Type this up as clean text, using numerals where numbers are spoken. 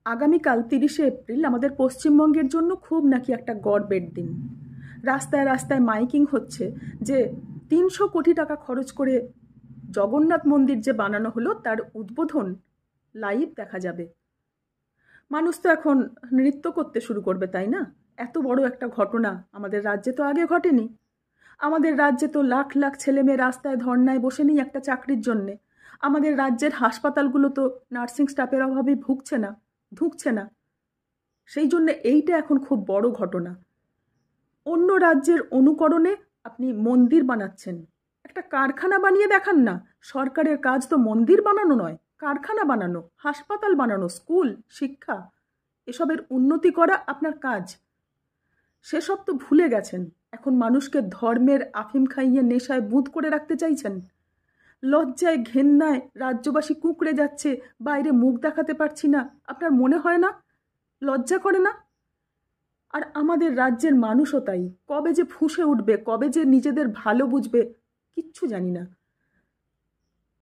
আগামীকাল 30শে এপ্রিল আমাদের পশ্চিমবঙ্গের জন্য খুব নাকি একটা গর্বের দিন। রাস্তায় রাস্তায় মাইকিং হচ্ছে যে 300 কোটি টাকা খরচ করে জগন্নাথ মন্দির যে বানানো হলো তার উদ্বোধন লাইভ দেখা যাবে। মানুষ তো এখন নৃত্য করতে শুরু করবে, তাই না? এত বড় একটা ঘটনা আমাদের রাজ্যে তো আগে ঘটেনি। আমাদের রাজ্যে তো লাখ লাখ ছেলে মেয়ে রাস্তায় ধর্নায় বসে নেই একটা চাকরির জন্যে। আমাদের রাজ্যের হাসপাতালগুলো তো নার্সিং স্টাফের অভাবে ধুঁকছে না। সেই জন্য এইটা এখন খুব বড় ঘটনা। অন্য রাজ্যের অনুকরণে আপনি মন্দির বানাচ্ছেন, একটা কারখানা বানিয়ে দেখান না। সরকারের কাজ তো মন্দির বানানো নয়, কারখানা বানানো, হাসপাতাল বানানো, স্কুল, শিক্ষা, এসবের উন্নতি করা আপনার কাজ। সেসব তো ভুলে গেছেন। এখন মানুষকে ধর্মের আফিম খাইয়ে নেশায় বুঁদ করে রাখতে চাইছেন। লজ্জায় ঘেন্নায় রাজ্যবাসী কুঁকড়ে যাচ্ছে, বাইরে মুখ দেখাতে পারছি না। আপনার মনে হয় না? লজ্জা করে না? আর আমাদের রাজ্যের মানুষও তাই। কবে যে ফুঁসে উঠবে, কবে যে নিজেদের ভালো বুঝবে, কিচ্ছু জানি না।